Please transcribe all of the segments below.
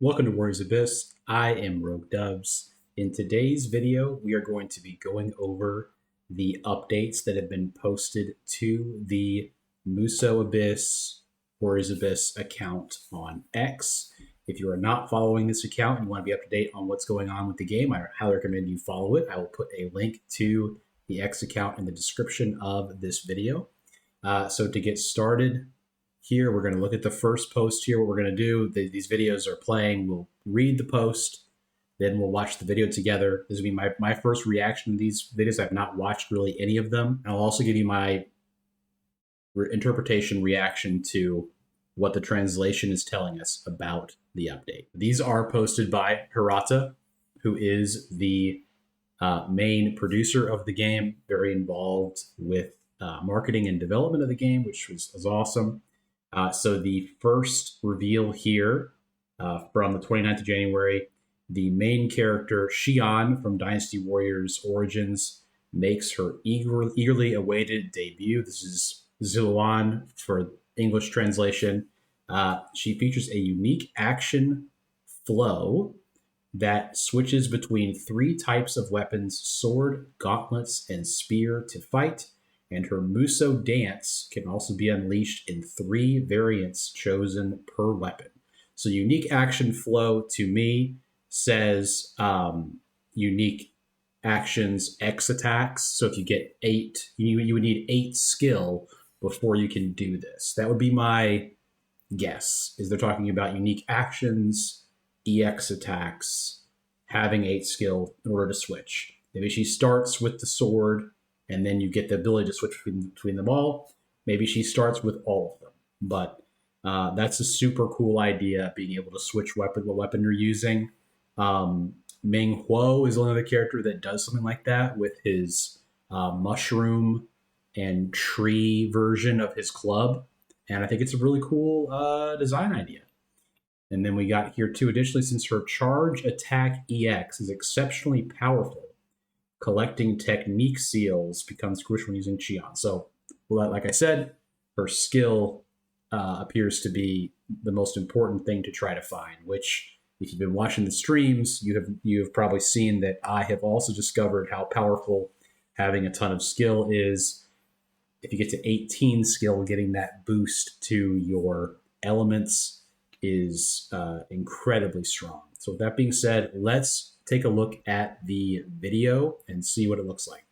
Welcome to Musou Abyss. I am Rogue Dubs. In today's video, we are going to be going over the updates that have been posted to the Musou Abyss account on X. If you are not following this account and you want to be up to date on what's going on with the game, I highly recommend you follow it. I will put a link to the X account in the description of this video. So to get started, here we're going to look at the first post here. What we're going to do, these videos are playing. We'll read the post, then we'll watch the video together. This will be my first reaction to these videos. I've not watched really any of them. And I'll also give you my interpretation reaction to what the translation is telling us about the update. These are posted by Hirata, who is the main producer of the game, very involved with marketing and development of the game, which was awesome. So the first reveal here from the 29th of January, the main character, Shion from Dynasty Warriors Origins, makes her eagerly awaited debut. This is Zhuo for English translation. She features a unique action flow that switches between 3 types of weapons: sword, gauntlets, and spear to fight. And her Musou dance can also be unleashed in 3 variants chosen per weapon. So unique action flow to me says unique actions X attacks. So if you get 8, you would need 8 skill before you can do this. That would be my guess, is they're talking about unique actions, EX attacks, having 8 skill in order to switch. Maybe she starts with the sword, and then you get the ability to switch between them all. Maybe she starts with all of them. But that's a super cool idea, being able to switch what weapon you're using. Ming Huo is another character that does something like that with his mushroom and tree version of his club. And I think it's a really cool design idea. And then we got here too, additionally, since her charge attack EX is exceptionally powerful, collecting technique seals becomes crucial when using Shion. So, like I said, her skill appears to be the most important thing to try to find, which, if you've been watching the streams, you have probably seen that I have also discovered how powerful having a ton of skill is. If you get to 18 skill, getting that boost to your elements is incredibly strong. So with that being said, let's take a look at the video and see what it looks like.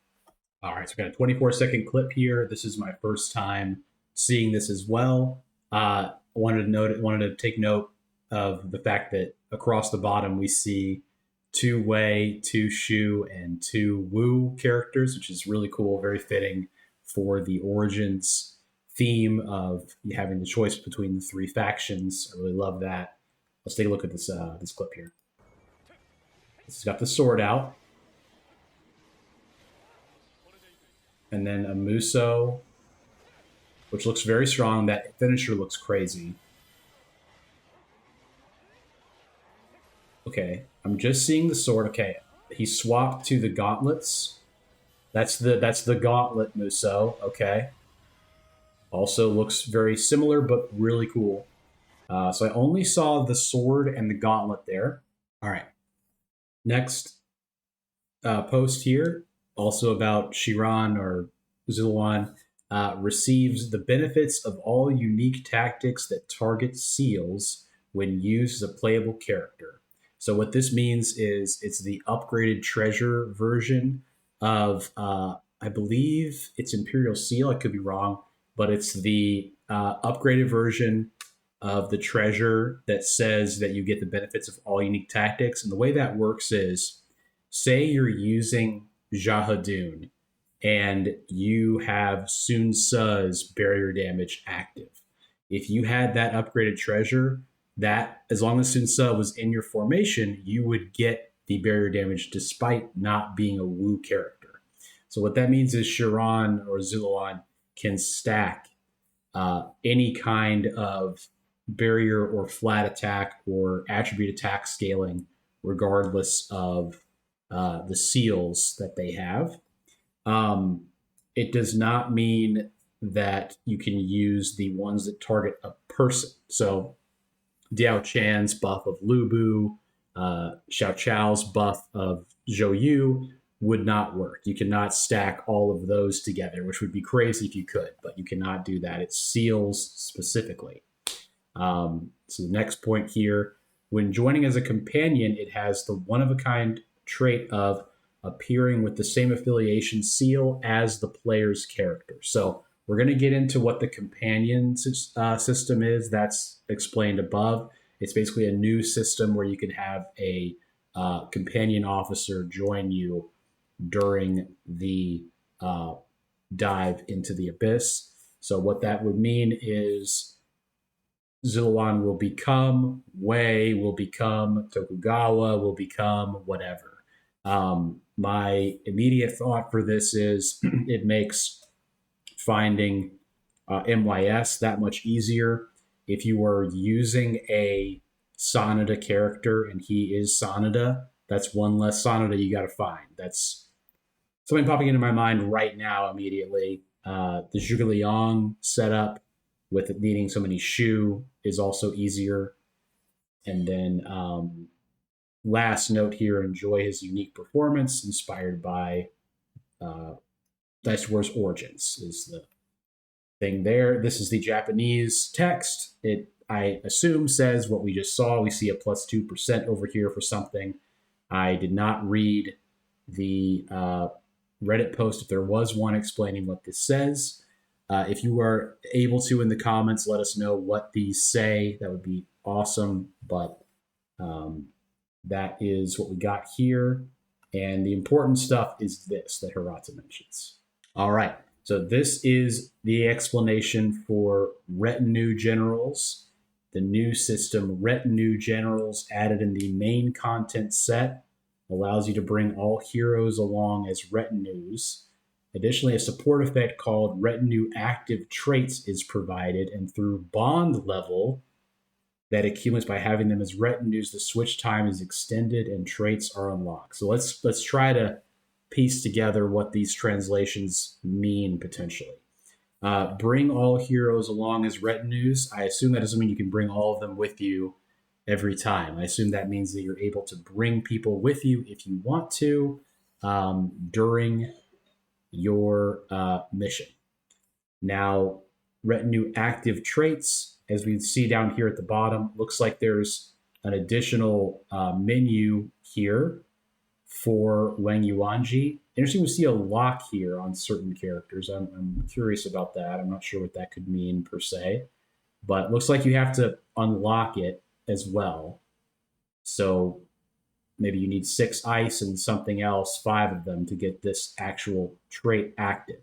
All right, so we got a 24-second clip here. This is my first time seeing this as well. Wanted to take note of the fact that across the bottom we see 2 Wei, 2 Shu, and 2 Wu characters, which is really cool, very fitting for the Origins theme of having the choice between the 3 factions. I really love that. Let's take a look at this this clip here. It's got the sword out. And then a Musou, which looks very strong. That finisher looks crazy. Okay, I'm just seeing the sword. Okay, he swapped to the gauntlets. That's the gauntlet Musou. Okay. Also looks very similar, but really cool. So I only saw the sword and the gauntlet there. All right. Next post here, also about Shion or Zhuo, receives the benefits of all unique tactics that target seals when used as a playable character. So what this means is it's the upgraded treasure version of, I believe it's Imperial Seal. I could be wrong, but it's the upgraded version of the treasure that says that you get the benefits of all unique tactics. And the way that works is, say you're using Zhahadun and you have Sun Tzu's barrier damage active. If you had that upgraded treasure, that as long as Sun Tzu was in your formation, you would get the barrier damage despite not being a Wu character. So what that means is Shion or Zhuo can stack any kind of barrier or flat attack or attribute attack scaling, regardless of the seals that they have. It does not mean that you can use the ones that target a person. So Diao Chan's buff of Lubu, Xiao Chao's buff of Zhou Yu would not work. You cannot stack all of those together, which would be crazy if you could, but you cannot do that. It seals specifically. So the next point here, when joining as a companion, it has the one-of-a-kind trait of appearing with the same affiliation seal as the player's character. So we're going to get into what the companion system is. That's explained above. It's basically a new system where you can have a companion officer join you during the dive into the abyss. So what that would mean is Ziluan will become, Wei will become, Tokugawa will become whatever. My immediate thought for this is it makes finding MYS that much easier. If you are using a Sanada character and he is Sanada, that's one less Sanada you got to find. That's something popping into my mind right now immediately. The Zhuge Liang setup with it needing so many Shu is also easier. And then last note here, enjoy his unique performance inspired by Dice Wars Origins is the thing there. This is the Japanese text. It, I assume, says what we just saw. We see a plus 2% over here for something. I did not read the Reddit post if there was one explaining what this says. If you are able to in the comments, let us know what these say. That would be awesome. But that is what we got here. And the important stuff is this that Hirata mentions. All right. So this is the explanation for Retinue Generals. The new system, Retinue Generals, added in the main content set, allows you to bring all heroes along as retinues. Additionally, a support effect called Retinue Active Traits is provided, and through bond level that accumulates by having them as retinues, the switch time is extended and traits are unlocked. So let's try to piece together what these translations mean potentially. Bring all heroes along as retinues. I assume that doesn't mean you can bring all of them with you every time. I assume that means that you're able to bring people with you if you want to during your mission. Now, retinue active traits, as we see down here at the bottom, looks like there's an additional menu here for Wang Yuanji. Interesting to see a lock here on certain characters. I'm curious about that. I'm not sure what that could mean per se, but it looks like you have to unlock it as well. So maybe you need 6 ice and something else, 5 of them, to get this actual trait active.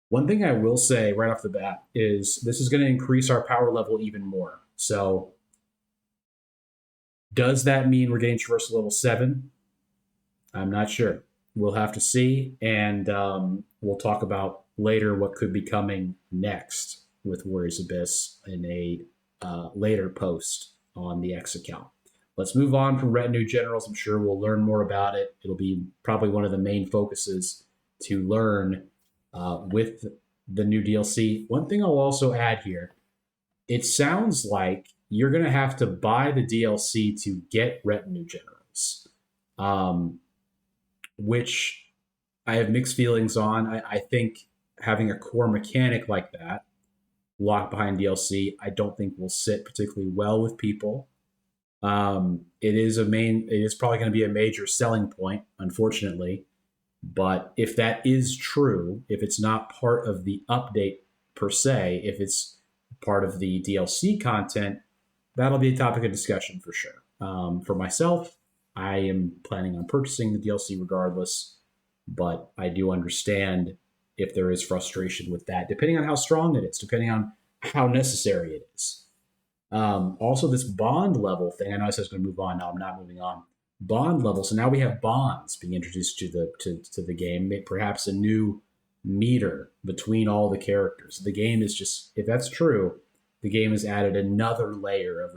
One thing I will say right off the bat is this is going to increase our power level even more. So does that mean we're getting traversal level 7? I'm not sure. We'll have to see, and we'll talk about later what could be coming next with Warriors Abyss in a later post on the X account. Let's move on from Retinue Generals. I'm sure we'll learn more about it. It'll be probably one of the main focuses to learn with the new DLC. One thing I'll also add here, it sounds like you're going to have to buy the DLC to get Retinue Generals, which I have mixed feelings on. I think having a core mechanic like that, locked behind DLC, I don't think will sit particularly well with people. It is probably going to be a major selling point, unfortunately. But if that is true, if it's not part of the update per se, if it's part of the DLC content, that'll be a topic of discussion for sure. For myself, I am planning on purchasing the DLC regardless, but I do understand if there is frustration with that, depending on how strong it is, depending on how necessary it is. Also, this bond level thing, I know I said I was going to move on. Now I'm not moving on. Bond level. So now we have bonds being introduced to the game, perhaps a new meter between all the characters. The game is just, if that's true, the game has added another layer of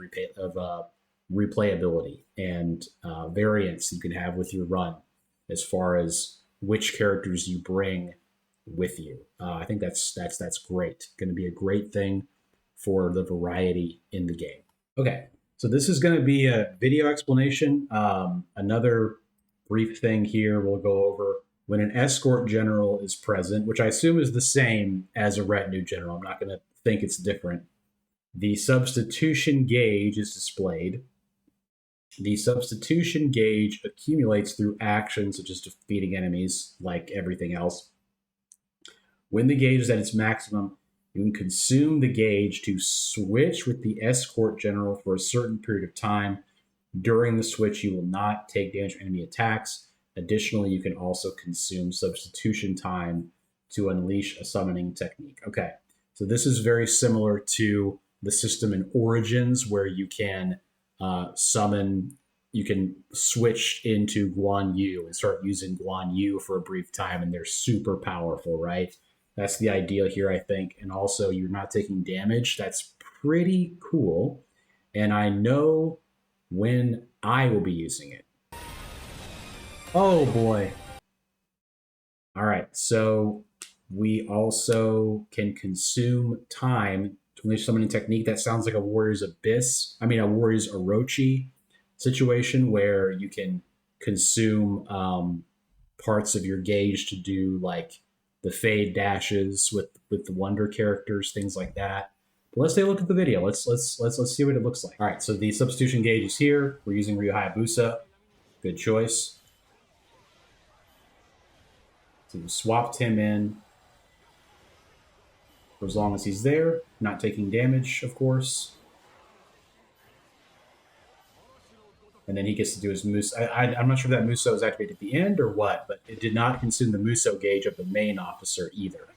replayability and variance you can have with your run as far as which characters you bring with you. I think that's great. Going to be a great thing for the variety in the game. Okay, so this is going to be a video explanation. Another brief thing here we'll go over. When an escort general is present, which I assume is the same as a retinue general, I'm not going to think it's different. The substitution gauge is displayed. The substitution gauge accumulates through actions such as defeating enemies, like everything else. When the gauge is at its maximum, you can consume the gauge to switch with the escort general for a certain period of time. During the switch, you will not take damage from enemy attacks. Additionally, you can also consume substitution time to unleash a summoning technique. Okay, so this is very similar to the system in Origins, where you can summon, you can switch into Guan Yu and start using Guan Yu for a brief time, and they're super powerful, right? That's the ideal here, I think. And also, you're not taking damage. That's pretty cool. And I know when I will be using it. Oh boy. All right, so we also can consume time to unleash summoning technique. That sounds like a Warrior's Abyss. I mean, a Warrior's Orochi situation where you can consume parts of your gauge to do like the fade dashes with the wonder characters, things like that. But let's take a look at the video. Let's see what it looks like. All right, so the substitution gauge is here. We're using Ryu Hayabusa. Good choice. So we swapped him in for as long as he's there, not taking damage, of course. And then he gets to do his Musou. I'm not sure if that Musou is activated at the end or what, but it did not consume the Musou gauge of the main officer either.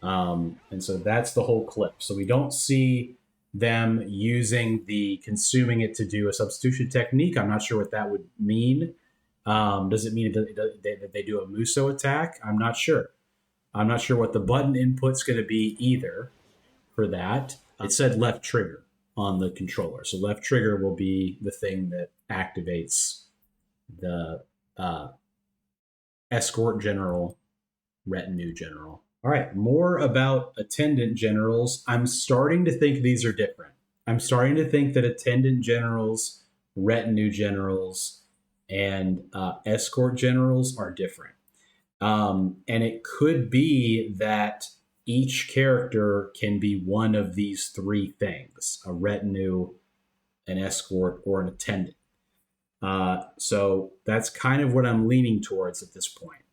And so that's the whole clip. So we don't see them using the consuming it to do a substitution technique. I'm not sure what that would mean. Does it mean that they do a Musou attack? I'm not sure. I'm not sure what the button input's going to be either for that. It said left trigger on the controller. So left trigger will be the thing that activates the escort general, retinue general. All right, more about attendant generals. I'm starting to think these are different. I'm starting to think that attendant generals, retinue generals, and escort generals are different. And it could be that each character can be one of these three things: a retinue, an escort, or an attendant. So that's kind of what I'm leaning towards at this point.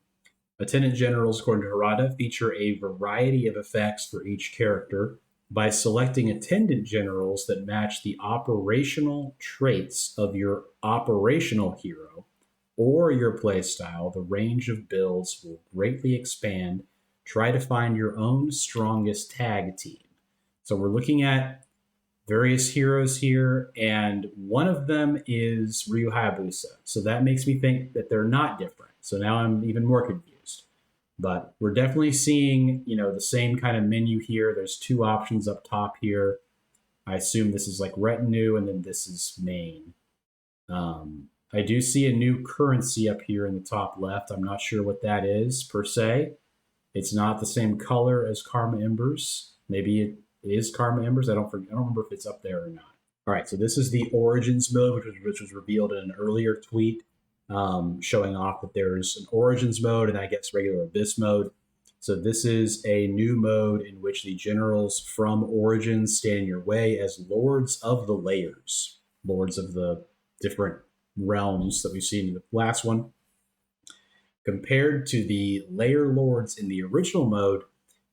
Attendant generals, according to Harada, feature a variety of effects for each character. By selecting attendant generals that match the operational traits of your operational hero or your playstyle, the range of builds will greatly expand. Try to find your own strongest tag team. So we're looking at various heroes here, and one of them is Ryu Hayabusa. So that makes me think that they're not different. So now I'm even more confused. But we're definitely seeing, the same kind of menu here. There's two options up top here. I assume this is like retinue, and then this is main. I do see a new currency up here in the top left. I'm not sure what that is per se. It's not the same color as Karma Embers. Maybe it is Karma Embers. I don't remember if it's up there or not. All right, so this is the Origins mode, which was revealed in an earlier tweet, showing off that there's an Origins mode and I guess regular Abyss mode. So this is a new mode in which the generals from Origins stand in your way as Lords of the Layers, Lords of the different realms that we've seen in the last one. Compared to the Layer Lords in the original mode,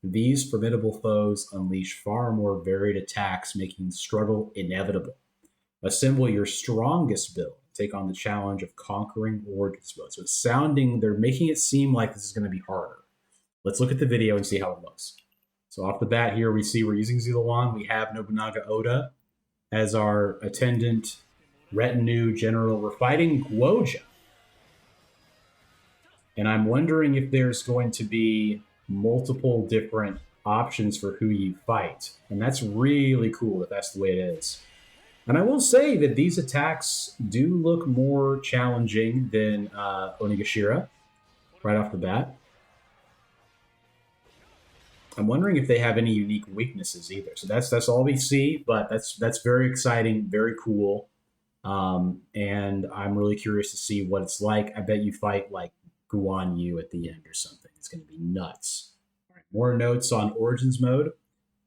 these formidable foes unleash far more varied attacks, making the struggle inevitable. Assemble your strongest build. Take on the challenge of conquering Origins mode. So they're making it seem like this is going to be harder. Let's look at the video and see how it looks. So off the bat here, we see we're using Ziluan. We have Nobunaga Oda as our attendant retinue general. We're fighting Guoja. And I'm wondering if there's going to be multiple different options for who you fight. And that's really cool if that's the way it is. And I will say that these attacks do look more challenging than Onigashira right off the bat. I'm wondering if they have any unique weaknesses either. So that's all we see, but that's very exciting, very cool. And I'm really curious to see what it's like. I bet you fight like Guan Yu at the end or something. It's going to be nuts. All right, more notes on Origins mode.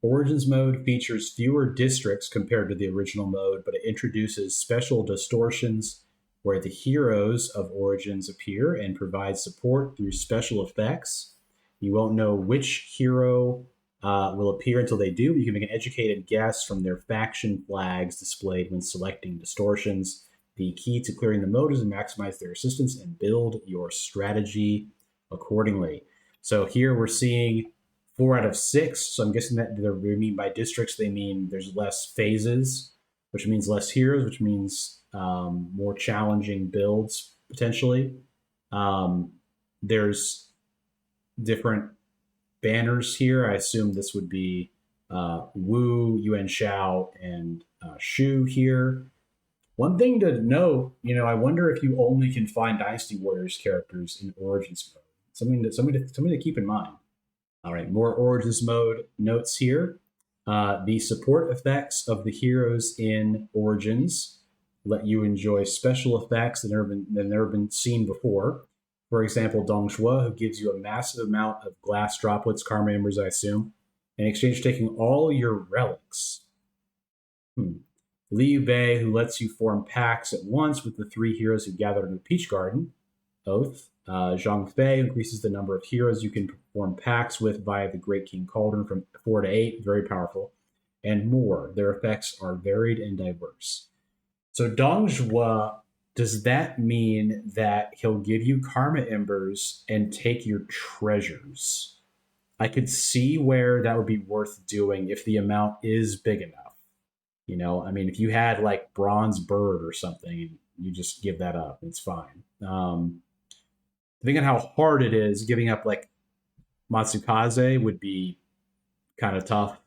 Origins mode features fewer districts compared to the original mode, but it introduces special distortions where the heroes of Origins appear and provide support through special effects. You won't know which hero will appear until they do. You can make an educated guess from their faction flags displayed when selecting distortions. The key to clearing the mode is to maximize their assistance and build your strategy accordingly. So here we're seeing 4 out of 6. So I'm guessing that they mean by districts, they mean there's less phases, which means less heroes, which means more challenging builds potentially. There's different banners here. I assume this would be Wu, Yuan Shao, and Shu here. One thing to note, I wonder if you only can find Dynasty Warriors characters in Origins mode. Something to keep in mind. All right, more Origins mode notes here. The support effects of the heroes in Origins let you enjoy special effects that have never been seen before. For example, Dong Zhuo, who gives you a massive amount of glass droplets, karma embers, I assume, in exchange for taking all your relics. Liu Bei, who lets you form packs at once with the 3 heroes who gathered in the Peach Garden. Oath. Zhang Fei increases the number of heroes you can form packs with via the Great King Cauldron from 4 to 8. Very powerful. And more. Their effects are varied and diverse. So Dong Zhuo, does that mean that he'll give you karma embers and take your treasures? I could see where that would be worth doing if the amount is big enough. I mean, if you had like bronze bird or something, you just give that up. It's fine. Thinking how hard it is, giving up like Matsukaze would be kind of tough.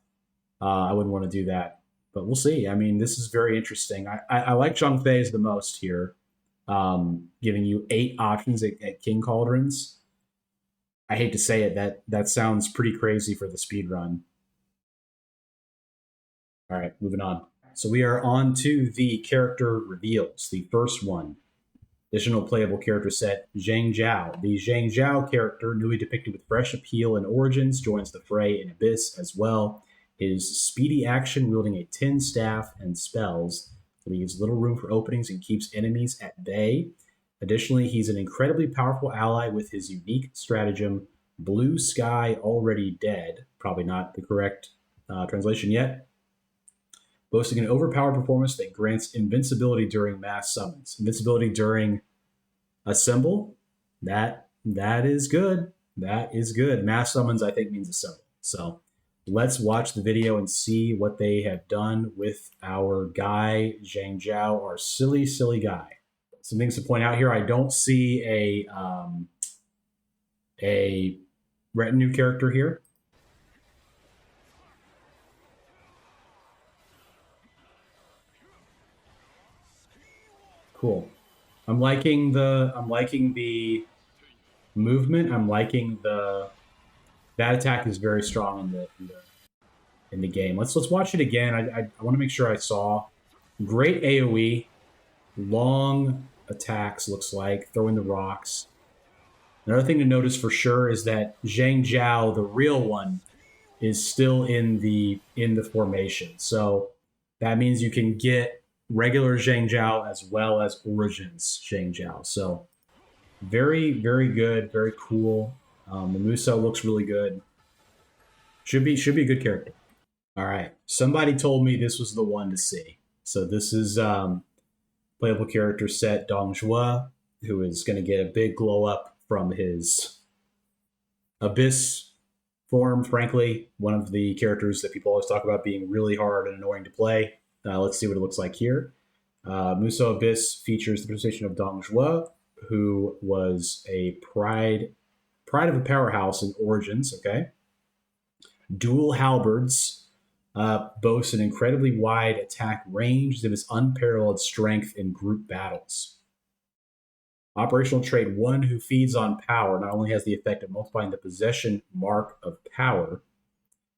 I wouldn't want to do that, but we'll see. I mean, this is very interesting. I like Zhang Fei's the most here, giving you 8 options at King Cauldrons. I hate to say it, that sounds pretty crazy for the speed run. All right, moving on. So we are on to the character reveals. The first one, additional playable character set, Zhang Jiao. The Zhang Jiao character, newly depicted with fresh appeal in Origins, joins the fray in Abyss as well. His speedy action, wielding a tin staff and spells, leaves little room for openings and keeps enemies at bay. Additionally, he's an incredibly powerful ally with his unique stratagem, Blue Sky Already Dead. Probably not the correct translation yet. Boasting an overpowered performance that grants invincibility during mass summons. Invincibility during assemble, that is good. That is good. Mass summons, I think, means assemble. So let's watch the video and see what they have done with our guy, Zhang Jiao, our silly, silly guy. Some things to point out here. I don't see a retinue character here. Cool. I'm liking the movement. I'm liking that attack is very strong in the game. Let's watch it again. I want to make sure I saw great AoE, long attacks. Looks like throwing the rocks. Another thing to notice for sure is that Zhang Jiao, the real one, is still in the formation. So that means you can get regular Zhang Jiao as well as Origins Zhang Jiao. So very, very good, very cool. The Musou looks really good. Should be a good character. All right. Somebody told me this was the one to see. So this is playable character set Dong Zhuo, who is going to get a big glow up from his Abyss form. Frankly, one of the characters that people always talk about being really hard and annoying to play. Let's see what it looks like here. Musou Abyss features the participation of Dong Zhuo, who was a pride of a powerhouse in Origins. Okay, dual halberds boasts an incredibly wide attack range that is unparalleled strength in group battles. Operational trait 1, who feeds on power, not only has the effect of multiplying the possession mark of power,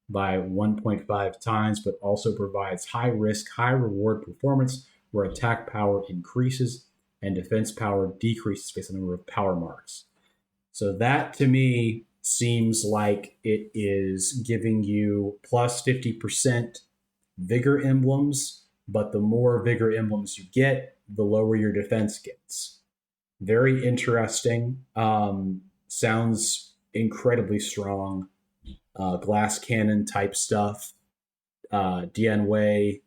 by 1.5 times, but also provides high risk, high reward performance where attack power increases and defense power decreases based on the number of power marks. So that to me seems like it is giving you plus 50% vigor emblems, but the more vigor emblems you get, the lower your defense gets. Very interesting. Sounds incredibly strong. Glass cannon type stuff. Dian Wei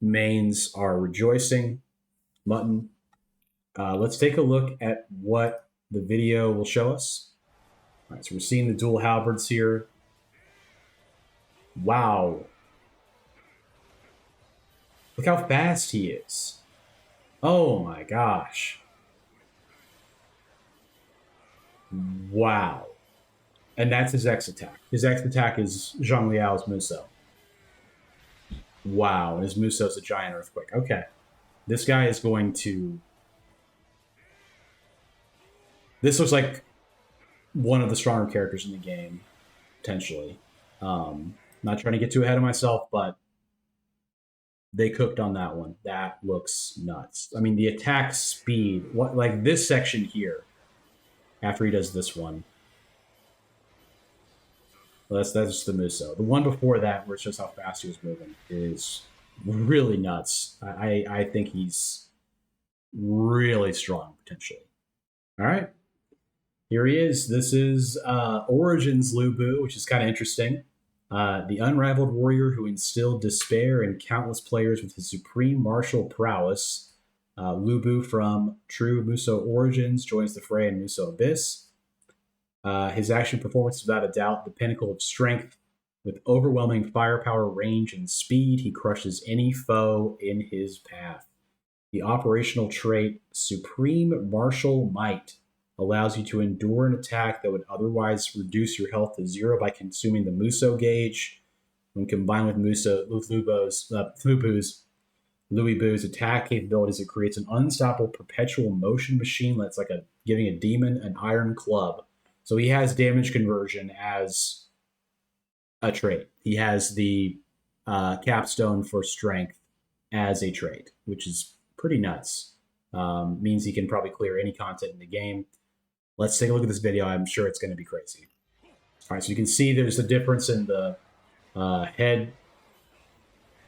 mains are rejoicing. Mutton. Let's take a look at what the video will show us. All right, so we're seeing the dual halberds here. Wow. Look how fast he is. Oh my gosh. Wow. And that's his X attack. His X attack is Zhang Jiao's Musou. Wow. And his Musou's a giant earthquake. Okay. This guy is going to... This looks like one of the stronger characters in the game, potentially. Not trying to get too ahead of myself, but they cooked on that one. That looks nuts. I mean, the attack speed, like this section here, after he does this one. Well, that's just the Musou. The one before that, where it's just how fast he was moving, is really nuts. I think he's really strong, potentially. All right. Here he is. This is Origins Lu Bu, which is kind of interesting. The unrivaled warrior who instilled despair in countless players with his supreme martial prowess. Lu Bu from True Musou Origins joins the fray in Musou Abyss. His action performance is without a doubt the pinnacle of strength. With overwhelming firepower, range, and speed, he crushes any foe in his path. The operational trait Supreme Martial Might allows you to endure an attack that would otherwise reduce your health to 0 by consuming the Musou gauge. When combined with Louis Bu's attack capabilities, it creates an unstoppable perpetual motion machine that's like giving a demon an iron club. So he has damage conversion as a trait. He has the capstone for strength as a trait, which is pretty nuts. Means he can probably clear any content in the game. Let's take a look at this video. I'm sure it's going to be crazy. All right, so you can see there's a difference in the head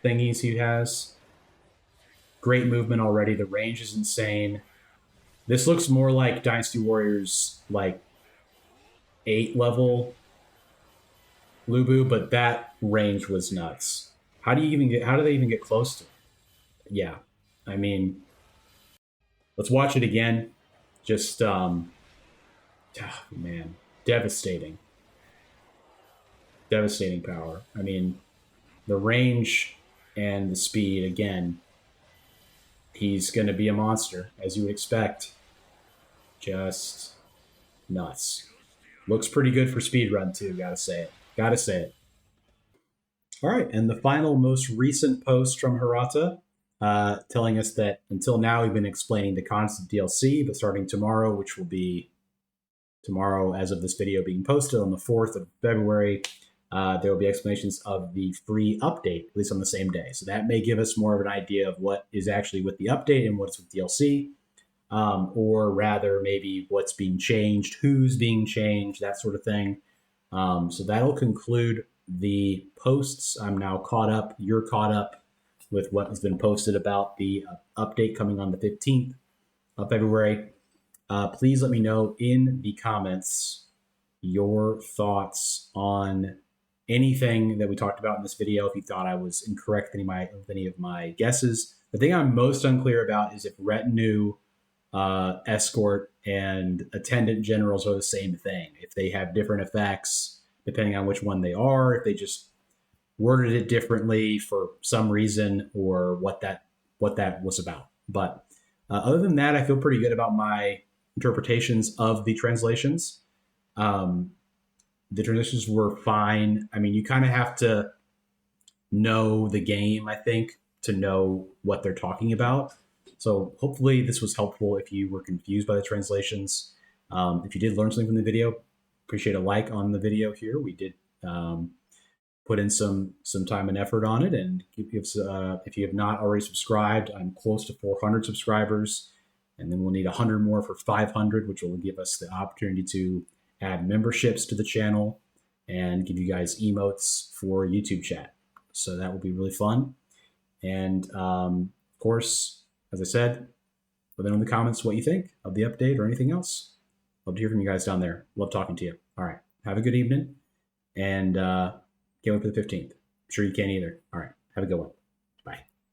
thingies he has. Great movement already. The range is insane. This looks more like Dynasty Warriors, like 8 level Lu Bu, but that range was nuts. How do they even get close to it? Yeah, I mean, let's watch it again. Just, man, devastating. Devastating power. I mean, the range and the speed, again, he's going to be a monster, as you would expect. Just nuts. Looks pretty good for speedrun, too, gotta say it. Gotta say it. All right, and the final, most recent post from Hirata, telling us that until now we've been explaining the concept of DLC, but starting tomorrow, which will be tomorrow as of this video being posted on the 4th of February, there will be explanations of the free update, at least on the same day. So that may give us more of an idea of what is actually with the update and what's with DLC, or rather maybe what's being changed, who's being changed, that sort of thing. So that'll conclude the posts. I'm now caught up. You're caught up with what has been posted about the update coming on the 15th of February. Please let me know in the comments your thoughts on anything that we talked about in this video. If you thought I was incorrect with any of my guesses. The thing I'm most unclear about is if Retinue, Escort, and Attendant generals are the same thing. If they have different effects, depending on which one they are, if they just worded it differently for some reason, or what that was about. But other than that, I feel pretty good about my interpretations of the translations. The translations were fine. I mean, you kind of have to know the game, I think, to know what they're talking about. So hopefully this was helpful if you were confused by the translations. If you did learn something from the video, appreciate a like on the video here. We did put in some time and effort on it. And if you have not already subscribed, I'm close to 400 subscribers, and then we'll need 100 more for 500, which will give us the opportunity to add memberships to the channel and give you guys emotes for YouTube chat. So that will be really fun. And of course, as I said, let me know in the comments what you think of the update or anything else. Love to hear from you guys down there. Love talking to you. All right. Have a good evening. And can't wait for the 15th. I'm sure you can't either. All right. Have a good one.